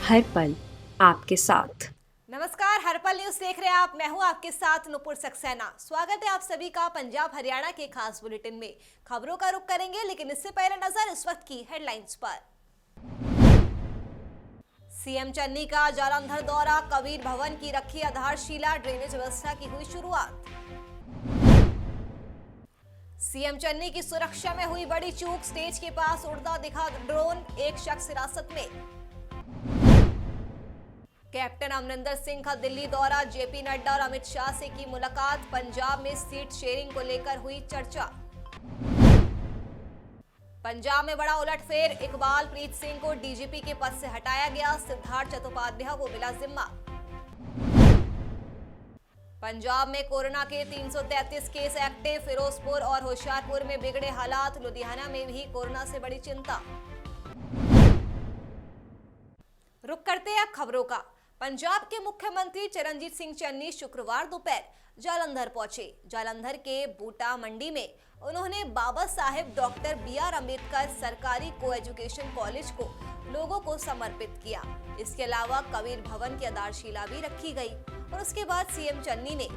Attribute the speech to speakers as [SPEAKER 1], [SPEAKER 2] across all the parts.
[SPEAKER 1] हर पल आपके साथ।
[SPEAKER 2] नमस्कार, हरपल न्यूज देख रहे हैं आप। मैं हूं आपके साथ नुपुर सक्सेना। स्वागत है आप सभी का पंजाब हरियाणा के खास बुलेटिन में। खबरों का रुख करेंगे, लेकिन इससे पहले नजर इस वक्त की हेडलाइंस पर। सीएम चन्नी का जालंधर दौरा, कबीर भवन की रखी आधारशिला, ड्रेनेज व्यवस्था की हुई शुरुआत। सीएम चन्नी की सुरक्षा में हुई बड़ी चूक, स्टेज के पास उड़ता दिखा ड्रोन, एक शख्स हिरासत में। कैप्टन अमरिंदर सिंह का दिल्ली दौरा, जेपी नड्डा और अमित शाह से की मुलाकात, पंजाब में सीट शेयरिंग को लेकर हुई चर्चा। पंजाब में बड़ा उलटफेर, इकबाल प्रीत सिंह को डीजीपी के पद से हटाया गया, सिद्धार्थ चट्टोपाध्याय को मिला जिम्मा। पंजाब में कोरोना के 333 केस एक्टिव, फिरोजपुर और होशियारपुर में बिगड़े हालात, लुधियाना में भी कोरोना से बड़ी चिंता। रुक करते हैं खबरों का। पंजाब के मुख्यमंत्री चरणजीत सिंह चन्नी शुक्रवार दोपहर जालंधर पहुंचे। जालंधर के बूटा मंडी में उन्होंने बाबा साहेब डॉक्टर BR अम्बेडकर सरकारी को एजुकेशन कॉलेज को लोगों को समर्पित किया। इसके अलावा कबीर भवन की आधारशिला भी रखी गई और उसके बाद सीएम चन्नी ने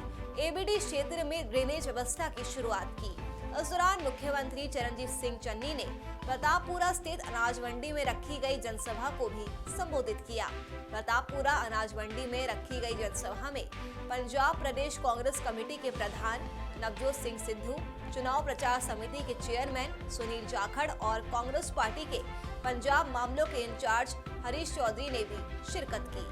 [SPEAKER 2] ABD क्षेत्र में ड्रेनेज व्यवस्था की शुरुआत की। इस दौरान मुख्यमंत्री चरणजीत सिंह चन्नी ने प्रतापपुरा स्थित अनाज मंडी में रखी गई जनसभा को भी संबोधित किया। प्रतापपुरा अनाज मंडी में रखी गई जनसभा में पंजाब प्रदेश कांग्रेस कमेटी के प्रधान नवजोत सिंह सिद्धू, चुनाव प्रचार समिति के चेयरमैन सुनील जाखड़ और कांग्रेस पार्टी के पंजाब मामलों के इंचार्ज हरीश चौधरी ने भी शिरकत की।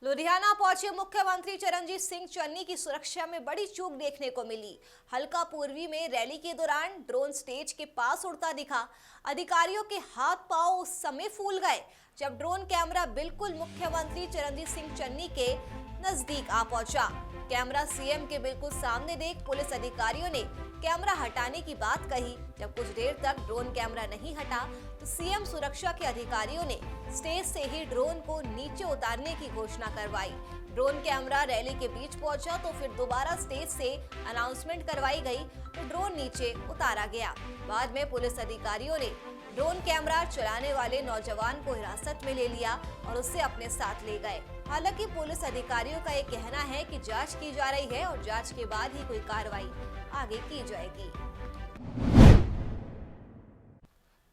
[SPEAKER 2] लुधियाना पहुंचे मुख्यमंत्री चरणजीत सिंह चन्नी की सुरक्षा में बड़ी चूक देखने को मिली। हल्का पूर्वी में रैली के दौरान ड्रोन स्टेज के पास उड़ता दिखा। अधिकारियों के हाथ पांव उस समय फूल गए जब ड्रोन कैमरा बिल्कुल मुख्यमंत्री चरणजीत सिंह चन्नी के नजदीक आ पहुंचा। कैमरा सीएम के बिल्कुल सामने देख पुलिस अधिकारियों ने कैमरा हटाने की बात कही। जब कुछ देर तक ड्रोन कैमरा नहीं हटा तो सीएम सुरक्षा के अधिकारियों ने स्टेज से ही ड्रोन को नीचे उतारने की घोषणा करवाई। ड्रोन कैमरा रैली के बीच पहुंचा तो फिर दोबारा स्टेज से अनाउंसमेंट करवाई गई तो ड्रोन नीचे उतारा गया। बाद में पुलिस अधिकारियों ने ड्रोन कैमरा चलाने वाले नौजवान को हिरासत में ले लिया और उसे अपने साथ ले गए। हालांकि पुलिस अधिकारियों का ये कहना है कि जांच की जा रही है और जांच के बाद ही कोई कार्रवाई आगे की जाएगी।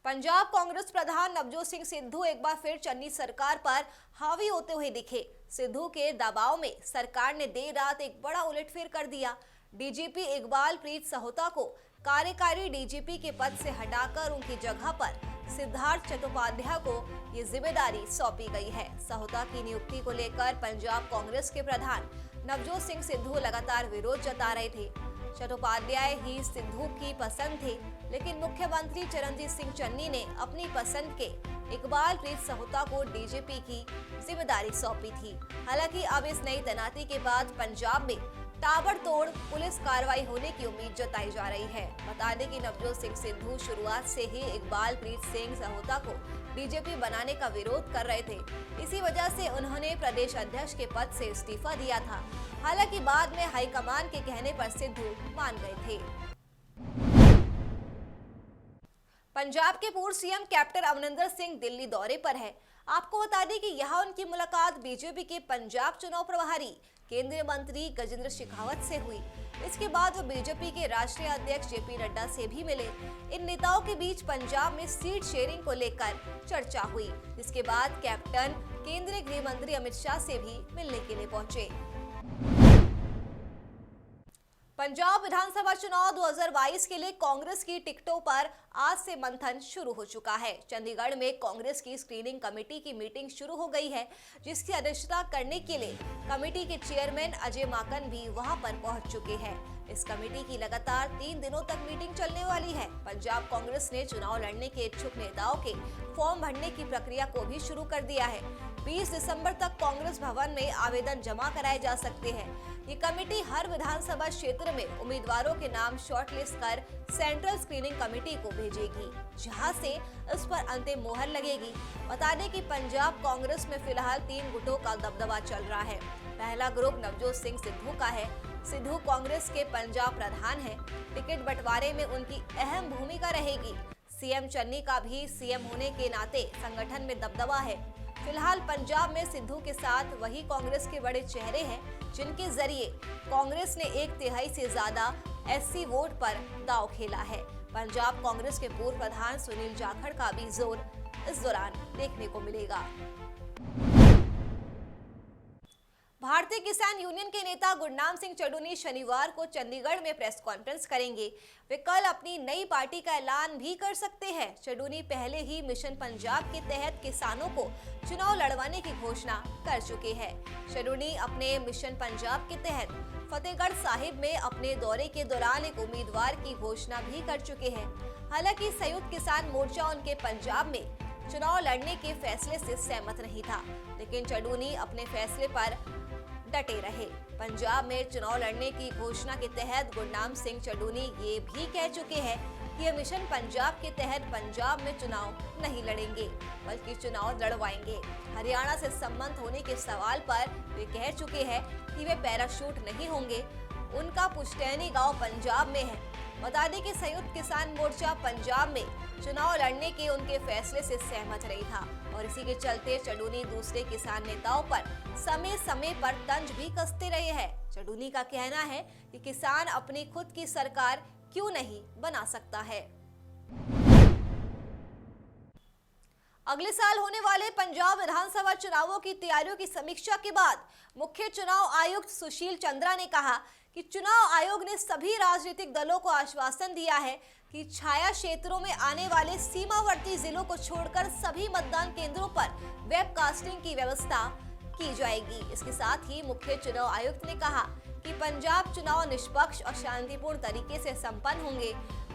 [SPEAKER 2] पंजाब कांग्रेस प्रधान नवजोत सिंह सिद्धू एक बार फिर चन्नी सरकार पर हावी होते हुए दिखे। सिद्धू के दबाव में सरकार ने देर रात एक बड़ा उलटफेर कर दिया। डीजीपी इकबाल प्रीत सहोता को कार्यकारी डीजीपी के पद से हटाकर उनकी जगह पर सिद्धार्थ चट्टोपाध्याय को ये जिम्मेदारी सौंपी गई है। सहोता की नियुक्ति को लेकर पंजाब कांग्रेस के प्रधान नवजोत सिंह सिद्धू लगातार विरोध जता रहे थे। चट्टोपाध्याय ही सिद्धू की पसंद थे, लेकिन मुख्यमंत्री चरणजीत सिंह चन्नी ने अपनी पसंद के इकबाल प्रीत सहोता को डीजीपी की जिम्मेदारी सौंपी थी। हालांकि अब इस नई तैनाती के बाद पंजाब में ताबड़तोड़ पुलिस कार्रवाई होने की उम्मीद जताई जा रही है। बता दें कि नवजोत सिंह सिद्धू शुरुआत से ही इकबाल प्रीत सिंह सहोता को डीजीपी बनाने का विरोध कर रहे थे। इसी वजह से उन्होंने प्रदेश अध्यक्ष के पद से इस्तीफा दिया था। हालांकि बाद में हाईकमान के कहने पर सिद्धू मान गए थे। पंजाब के पूर्व सीएम कैप्टन अमरिंदर सिंह दिल्ली दौरे पर है। आपको बता दें कि यहाँ उनकी मुलाकात बीजेपी के पंजाब चुनाव प्रभारी केंद्रीय मंत्री गजेंद्र शेखावत से हुई। इसके बाद वो बीजेपी के राष्ट्रीय अध्यक्ष जेपी नड्डा से भी मिले। इन नेताओं के बीच पंजाब में सीट शेयरिंग को लेकर चर्चा हुई, जिसके बाद कैप्टन केंद्रीय गृह मंत्री अमित शाह से भी मिलने के लिए पहुंचे। पंजाब विधानसभा चुनाव 2022 के लिए कांग्रेस की टिकटों पर आज से मंथन शुरू हो चुका है। चंडीगढ़ में कांग्रेस की स्क्रीनिंग कमेटी की मीटिंग शुरू हो गई है, जिसकी अध्यक्षता करने के लिए कमेटी के चेयरमैन अजय माकन भी वहां पर पहुंच चुके हैं। इस कमेटी की लगातार 3 दिनों तक मीटिंग चलने वाली है। पंजाब कांग्रेस ने चुनाव लड़ने के इच्छुक नेताओं के फॉर्म भरने की प्रक्रिया को भी शुरू कर दिया है। 20 दिसंबर तक कांग्रेस भवन में आवेदन जमा कराए जा सकते हैं। ये कमेटी हर विधानसभा क्षेत्र में उम्मीदवारों के नाम शॉर्टलिस्ट कर सेंट्रल स्क्रीनिंग कमेटी को भेजेगी, जहां से इस पर अंतिम मोहर लगेगी। बता दें कि पंजाब कांग्रेस में फिलहाल 3 गुटों का दबदबा चल रहा है। पहला ग्रुप नवजोत सिंह सिद्धू का है। सिद्धू कांग्रेस के पंजाब प्रधान हैं। टिकट बंटवारे में उनकी अहम भूमिका रहेगी। सीएम चन्नी का भी सीएम होने के नाते संगठन में दबदबा है। फिलहाल पंजाब में सिद्धू के साथ वही कांग्रेस के बड़े चेहरे हैं जिनके जरिए कांग्रेस ने 1/3 से ज्यादा एससी वोट पर दांव खेला है। पंजाब कांग्रेस के पूर्व प्रधान सुनील जाखड़ का भी जोर इस दौरान देखने को मिलेगा। भारतीय किसान यूनियन के नेता गुरनाम सिंह चड्ढूनी शनिवार को चंडीगढ़ में प्रेस कॉन्फ्रेंस करेंगे। वे कल अपनी नई पार्टी का ऐलान भी कर सकते हैं। चड्ढूनी पहले ही मिशन पंजाब के तहत किसानों को चुनाव लड़वाने की घोषणा कर चुके हैं। चड्ढूनी अपने मिशन पंजाब के तहत फतेहगढ़ साहिब में अपने दौरे के दौरान एक उम्मीदवार की घोषणा भी कर चुके हैं। हालांकि संयुक्त किसान मोर्चा उनके पंजाब में चुनाव लड़ने के फैसले से सहमत नहीं था, लेकिन चड्ढूनी अपने फैसले पर डटे रहे। पंजाब में चुनाव लड़ने की घोषणा के तहत गुरनाम सिंह चड्ढूनी ये भी कह चुके हैं कि ये मिशन पंजाब के तहत पंजाब में चुनाव नहीं लड़ेंगे बल्कि चुनाव लड़वाएंगे। हरियाणा से संबंध होने के सवाल पर वे कह चुके हैं कि वे पैराशूट नहीं होंगे। उनका पुश्तैनी गांव पंजाब में है। बता दें कि संयुक्त किसान मोर्चा पंजाब में चुनाव लड़ने के उनके फैसले से सहमत नहीं था और इसी के चलते चड्ढूनी दूसरे किसान नेताओं पर समय समय पर तंज भी कसते रहे हैं। चड्ढूनी का कहना है कि किसान अपनी खुद की सरकार क्यों नहीं बना सकता है। अगले साल होने वाले पंजाब विधानसभा चुनावों की तैयारियों की समीक्षा के बाद मुख्य चुनाव आयुक्त सुशील चंद्रा ने कहा कि चुनाव आयोग ने सभी राजनीतिक दलों को आश्वासन दिया है कि छाया क्षेत्रों में आने वाले सीमावर्ती जिलों को छोड़कर सभी मतदान केंद्रों पर वेबकास्टिंग की व्यवस्था की जाएगी। इसके साथ ही मुख्य चुनाव आयुक्त ने कहा कि पंजाब चुनाव निष्पक्ष और शांतिपूर्ण तरीके से संपन्न होंगे।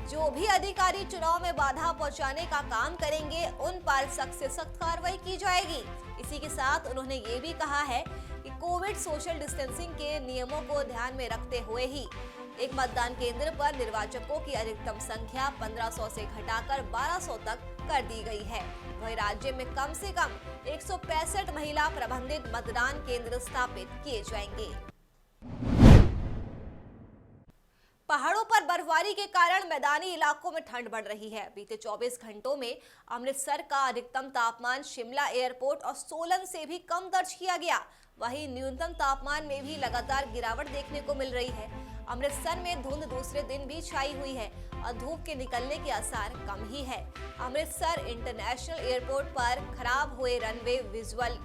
[SPEAKER 2] जो भी अधिकारी चुनाव में बाधा पहुंचाने का काम करेंगे उन पर सख्त से सख्त कार्रवाई की जाएगी। इसी के साथ उन्होंने ये भी कहा है कि कोविड सोशल डिस्टेंसिंग के नियमों को ध्यान में रखते हुए ही एक मतदान केंद्र पर निर्वाचकों की अधिकतम संख्या 1500 से घटाकर 1200 तक कर दी गई है। वहीं राज्य में कम से कम 165 महिला प्रबंधित मतदान केंद्र स्थापित किए जाएंगे। पहाड़ों पर बर्फबारी के कारण मैदानी इलाकों में ठंड बढ़ रही है। बीते 24 घंटों में अमृतसर का अधिकतम तापमान शिमला एयरपोर्ट और सोलन से भी कम दर्ज किया गया। वहीं न्यूनतम तापमान में भी लगातार गिरावट देखने को मिल रही है। अमृतसर में धुंध दूसरे दिन भी छाई हुई है और धूप के निकलने के आसार कम ही है। अमृतसर इंटरनेशनल एयरपोर्ट पर खराब हुए रनवे विजुअल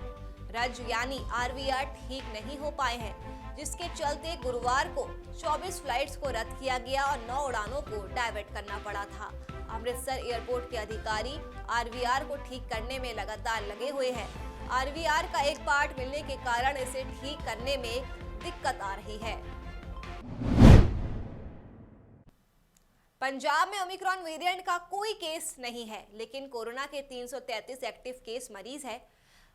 [SPEAKER 2] रज यानी आरवीआर ठीक नहीं हो पाए हैं, जिसके चलते गुरुवार को 24 फ्लाइट्स को रद्द किया गया और 9 उड़ानों को डाइवर्ट करना पड़ा था। अमृतसर एयरपोर्ट के अधिकारी आरवीआर को ठीक करने में लगातार लगे हुए हैं। आरवीआर का एक पार्ट मिलने के कारण इसे ठीक करने में दिक्कत आ रही है। पंजाब में ओमिक्रॉन वेरिएंट का कोई केस नहीं है, लेकिन कोरोना के 333 एक्टिव केस मरीज है।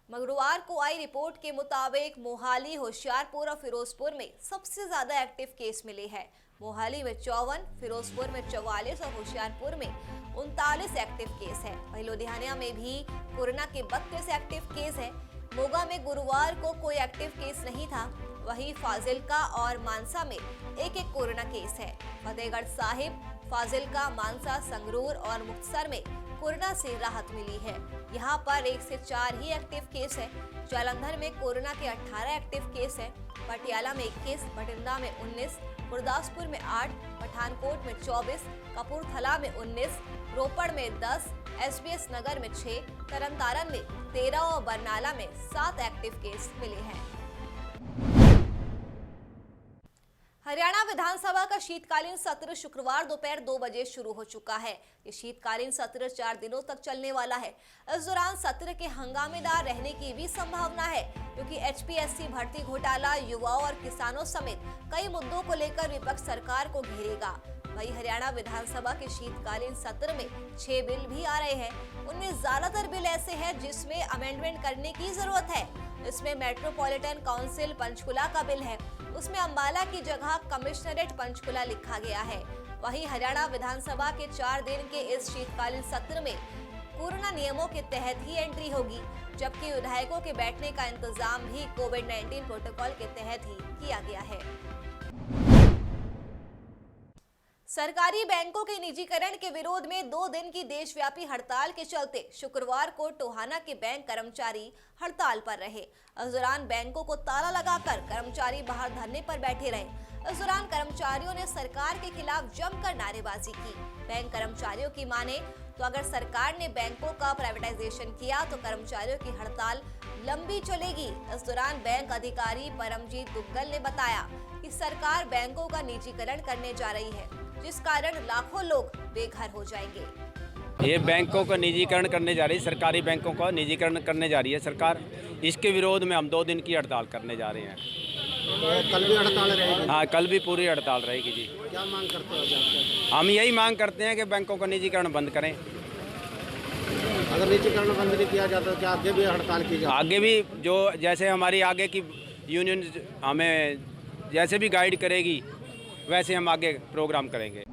[SPEAKER 2] मंगलवार को आई रिपोर्ट के मुताबिक मोहाली, होशियारपुर और फिरोजपुर में सबसे ज्यादा एक्टिव केस मिले हैं। मोहाली में 54, फिरोजपुर में 44 और होशियारपुर में 39 एक्टिव केस है। वहीं लुधियाना में भी कोरोना के 32 एक्टिव केस है। मोगा में गुरुवार को कोई एक्टिव केस नहीं था। वहीं फाजिलका और मानसा में एक कोरोना केस है। फतेहगढ़ साहिब, फाजिलका, मानसा, संगरूर और मुक्तसर में कोरोना से राहत मिली है। यहाँ पर 1 से 4 ही एक्टिव केस है। जालंधर में कोरोना के 18 एक्टिव केस है। पटियाला में 21, बठिंडा में 19, गुरदासपुर में 8, पठानकोट में 24, कपूरथला में 19, रोपड़ में 10, एसबीएस नगर में 6, तरनतारन में 13 और बरनाला में 7 एक्टिव केस मिले हैं। हरियाणा विधानसभा का शीतकालीन सत्र शुक्रवार दोपहर 2 बजे शुरू हो चुका है। ये शीतकालीन सत्र 4 दिनों तक चलने वाला है। इस दौरान सत्र के हंगामेदार रहने की भी संभावना है, क्योंकि एचपीएससी भर्ती घोटाला, युवाओं और किसानों समेत कई मुद्दों को लेकर विपक्ष सरकार को घेरेगा। वहीं हरियाणा विधानसभा के शीतकालीन सत्र में 6 बिल भी आ रहे हैं। उनमें ज्यादातर बिल ऐसे हैं जिसमें अमेंडमेंट करने की जरूरत है। इसमें मेट्रोपॉलिटन काउंसिल पंचकुला का बिल है। उसमें अंबाला की जगह कमिश्नरेट पंचकुला लिखा गया है। वहीं हरियाणा विधानसभा के 4 दिन के इस शीतकालीन सत्र में कोरोना नियमों के तहत ही एंट्री होगी, जबकि विधायकों के बैठने का इंतजाम भी कोविड-19 प्रोटोकॉल के तहत ही किया गया है। सरकारी बैंकों के निजीकरण के विरोध में 2 दिन की देशव्यापी हड़ताल के चलते शुक्रवार को टोहाना के बैंक कर्मचारी हड़ताल पर रहे। इस दौरान बैंकों को ताला लगाकर कर्मचारी बाहर धरने पर बैठे रहे। इस दौरान कर्मचारियों ने सरकार के खिलाफ जमकर नारेबाजी की। बैंक कर्मचारियों की माने तो अगर सरकार ने बैंकों का प्राइवेटाइजेशन किया तो कर्मचारियों की हड़ताल लंबी चलेगी। इस दौरान बैंक अधिकारी परमजीत दुग्गल ने बताया कि सरकार बैंकों का निजीकरण करने जा रही है, जिस कारण लाखों लोग बेघर हो जाएंगे।
[SPEAKER 3] ये बैंकों का निजीकरण करने जा रही है, सरकारी बैंकों का निजीकरण करने जा रही है सरकार। इसके विरोध में हम 2 दिन की हड़ताल करने जा रहे हैं।
[SPEAKER 4] कल भी हड़ताल रहेगी?
[SPEAKER 3] हाँ, कल भी पूरी हड़ताल रहेगी जी।
[SPEAKER 4] क्या मांग करते हो?
[SPEAKER 3] हम यही मांग करते हैं कि बैंकों का निजीकरण बंद करें।
[SPEAKER 4] अगर निजीकरण बंद नहीं किया जाता तो क्या आगे भी हड़ताल की जाए?
[SPEAKER 3] आगे भी जो जैसे हमारी आगे की यूनियन हमें जैसे भी गाइड करेगी वैसे हम आगे प्रोग्राम करेंगे।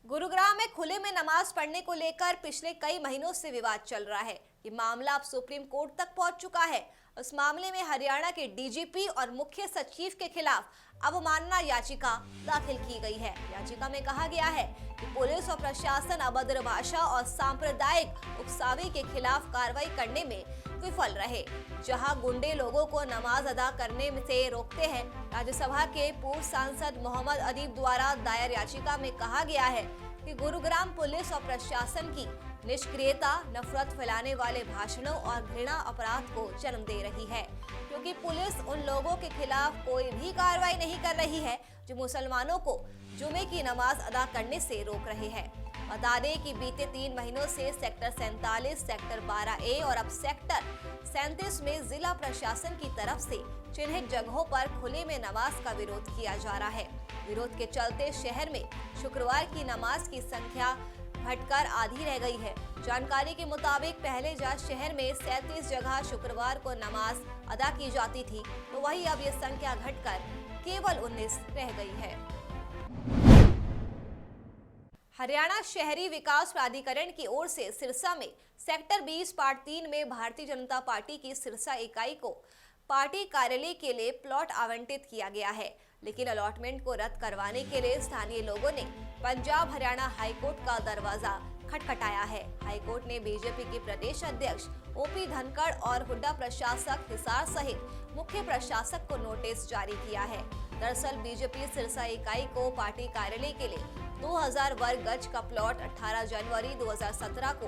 [SPEAKER 2] गुरुग्राम में खुले में नमाज पढ़ने को लेकर पिछले कई महीनों से विवाद चल रहा है। ये मामला अब सुप्रीम कोर्ट तक पहुंच चुका है। उस मामले में हरियाणा के डीजीपी और मुख्य सचिव के खिलाफ अवमानना याचिका दाखिल की गई है। याचिका में कहा गया है कि पुलिस और प्रशासन अभद्र भाषा और सांप्रदायिक उकसावे के खिलाफ कार्रवाई करने में विफल रहे। जहां गुंडे लोगों को नमाज अदा करने से रोकते हैं। राज्यसभा के पूर्व सांसद मोहम्मद अदीब द्वारा दायर याचिका में कहा गया है कि गुरुग्राम पुलिस और प्रशासन की निष्क्रियता नफरत फैलाने वाले भाषणों और घृणा अपराध को जन्म दे रही है, क्योंकि पुलिस उन लोगों के खिलाफ कोई भी कार्रवाई नहीं कर रही है जो मुसलमानों को जुमे की नमाज अदा करने से रोक रहे हैं। बता दें कि बीते 3 महीनों से सेक्टर 47, सेक्टर 12A और अब सेक्टर 37 में जिला प्रशासन की तरफ से चिन्हित जगहों पर खुले में नमाज का विरोध किया जा रहा है। विरोध के चलते शहर में शुक्रवार की नमाज की संख्या घटकर आधी रह गई है। जानकारी के मुताबिक पहले जहां शहर में 37 जगह शुक्रवार को नमाज अदा की जाती थी, तो वहीं अब ये संख्या घटकर केवल 19 रह गई है। हरियाणा शहरी विकास प्राधिकरण की ओर से सिरसा में सेक्टर 20 पार्ट 3 में भारतीय जनता पार्टी की सिरसा इकाई को पार्टी कार्यालय के लिए प्लॉट आवंटित किया गया है, लेकिन अलॉटमेंट को रद्द करवाने के लिए स्थानीय लोगों ने पंजाब हरियाणा हाईकोर्ट का दरवाजा खटखटाया है। हाईकोर्ट ने बीजेपी के प्रदेश अध्यक्ष ओपी धनखड़ और हुड्डा प्रशासक हिसार सहित मुख्य प्रशासक को नोटिस जारी किया है। दरअसल बीजेपी सिरसा इकाई को पार्टी कार्यालय के लिए 2000 वर्ग गज का प्लॉट 18 जनवरी 2017 को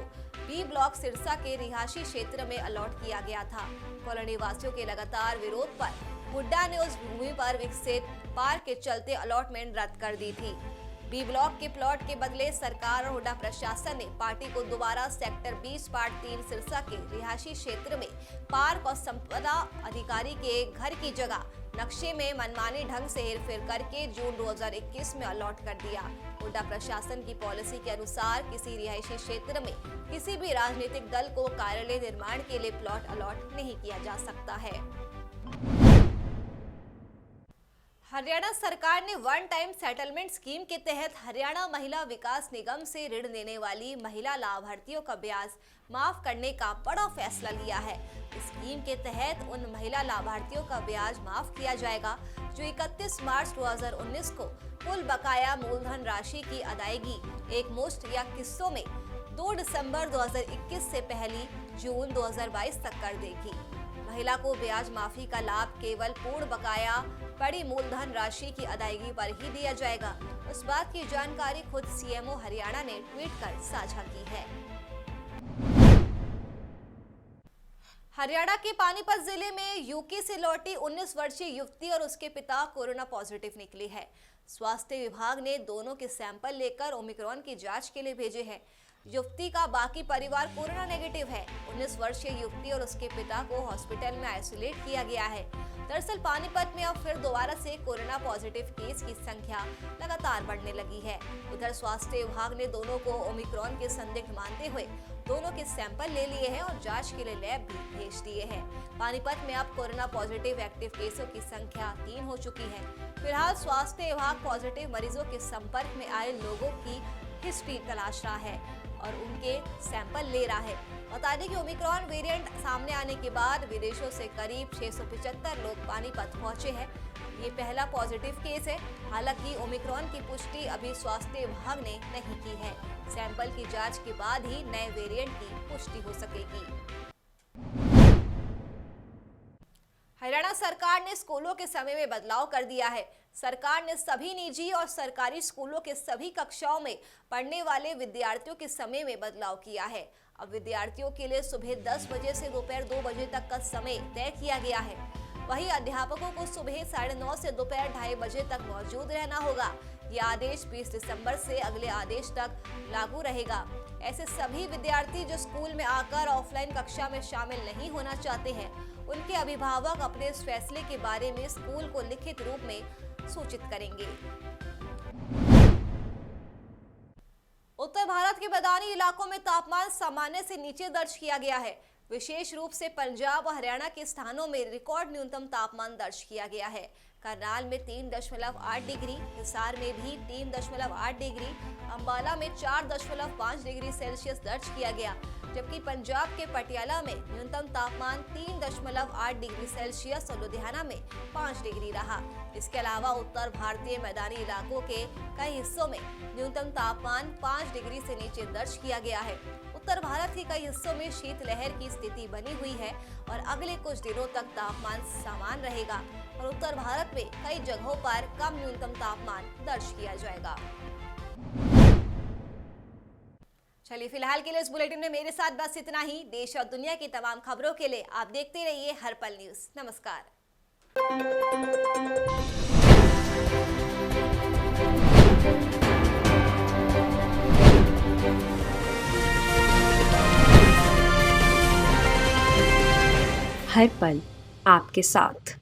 [SPEAKER 2] बी ब्लॉक सिरसा के रिहायशी क्षेत्र में अलॉट किया गया था। कॉलोनी वासियों के लगातार विरोध पर हुड्डा ने उस भूमि पर विकसित पार्क के चलते अलॉटमेंट रद्द कर दी थी। बी ब्लॉक के प्लॉट के बदले सरकार और हुड्डा प्रशासन ने पार्टी को दोबारा सेक्टर 20 पार्ट 3 सिरसा के रिहायशी क्षेत्र में पार्क और संपदा अधिकारी के घर की जगह नक्शे में मनमानी ढंग से हेरफेर करके जून 2021 में अलॉट कर दिया। हुड्डा प्रशासन की पॉलिसी के अनुसार किसी रिहायशी क्षेत्र में किसी भी राजनीतिक दल को कार्यालय निर्माण के लिए प्लॉट अलॉट नहीं किया जा सकता है। हरियाणा सरकार ने वन टाइम सेटलमेंट स्कीम के तहत हरियाणा महिला विकास निगम से ऋण लेने वाली महिला लाभार्थियों का ब्याज माफ करने का बड़ा फैसला लिया है। इस स्कीम के तहत उन महिला लाभार्थियों का ब्याज माफ किया जाएगा जो 31 मार्च 2019 को कुल बकाया मूलधन राशि की अदायगी एक मुश्त या किस्तों में 2 दिसंबर 2021 से पहली जून 2022 तक कर देगी। महिला को ब्याज माफी का लाभ केवल पूर्ण बकाया बड़ी मूलधन राशि की अदायगी पर ही दिया जाएगा। उस बात की जानकारी खुद सीएमओ हरियाणा ने ट्वीट कर साझा की है। हरियाणा के पानीपत जिले में यूके से लौटी 19 वर्षीय युवती और उसके पिता कोरोना पॉजिटिव निकली है। स्वास्थ्य विभाग ने दोनों के सैंपल लेकर ओमिक्रॉन की जांच के लिए भेजे हैं। युवती का बाकी परिवार कोरोना नेगेटिव है। 19 वर्षीय युवती और उसके पिता को हॉस्पिटल में आइसोलेट किया गया है। दरअसल पानीपत में अब फिर दोबारा से कोरोना पॉजिटिव केस की संख्या लगातार बढ़ने लगी है। उधर स्वास्थ्य विभाग ने दोनों को ओमिक्रॉन के संदिग्ध मानते हुए दोनों के सैंपल ले लिए हैं और जांच के लिए लैब भी भेज दिए हैं। पानीपत में अब कोरोना पॉजिटिव एक्टिव केसों की संख्या 3 हो चुकी है। फिलहाल स्वास्थ्य विभाग पॉजिटिव मरीजों के संपर्क में आए लोगों की हिस्ट्री तलाश रहा है और उनके सैंपल ले रहा है। बता दें कि ओमिक्रॉन वेरिएंट सामने आने के बाद विदेशों से करीब 675 लोग पानीपत पहुंचे हैं। ये पहला पॉजिटिव केस है। हालांकि ओमिक्रॉन की पुष्टि अभी स्वास्थ्य विभाग ने नहीं की है। सैंपल की जांच के बाद ही नए वेरिएंट की पुष्टि हो सकेगी। हरियाणा सरकार ने स्कूलों के समय में बदलाव कर दिया है। सरकार ने सभी निजी और सरकारी स्कूलों के सभी कक्षाओं में पढ़ने वाले विद्यार्थियों के समय में बदलाव किया है। अब विद्यार्थियों के लिए सुबह 10 बजे से दोपहर 2 बजे तक का समय तय किया गया है। वहीं अध्यापकों को सुबह 9:30 से दोपहर 2:30 बजे तक मौजूद रहना होगा। यह आदेश 20 दिसंबर से अगले आदेश तक लागू रहेगा। ऐसे सभी विद्यार्थी जो स्कूल में आकर ऑफलाइन कक्षा में शामिल नहीं होना चाहते हैं, उनके अभिभावक अपने इस फैसले के बारे में स्कूल को लिखित रूप में सूचित करेंगे। उत्तर भारत के मैदानी इलाकों में तापमान सामान्य से नीचे दर्ज किया गया है। विशेष रूप से पंजाब और हरियाणा के स्थानों में रिकॉर्ड न्यूनतम तापमान दर्ज किया गया है। करनाल में 3.8 डिग्री, हिसार में भी 3.8 डिग्री, अंबाला में 4.5 डिग्री सेल्सियस दर्ज किया गया, जबकि पंजाब के पटियाला में न्यूनतम तापमान 3.8 डिग्री सेल्सियस और लुधियाना में 5 डिग्री रहा। इसके अलावा उत्तर भारतीय मैदानी इलाकों के कई हिस्सों में न्यूनतम तापमान 5 डिग्री से नीचे दर्ज किया गया है। उत्तर भारत के कई हिस्सों में शीतलहर की स्थिति बनी हुई है और अगले कुछ दिनों तक तापमान समान रहेगा और उत्तर भारत में कई जगहों पर कम न्यूनतम तापमान दर्ज किया जाएगा। चलिए फिलहाल के लिए इस बुलेटिन में मेरे साथ बस इतना ही। देश और दुनिया की तमाम खबरों के लिए आप देखते रहिए हर पल न्यूज। नमस्कार।
[SPEAKER 1] हर पल आपके साथ।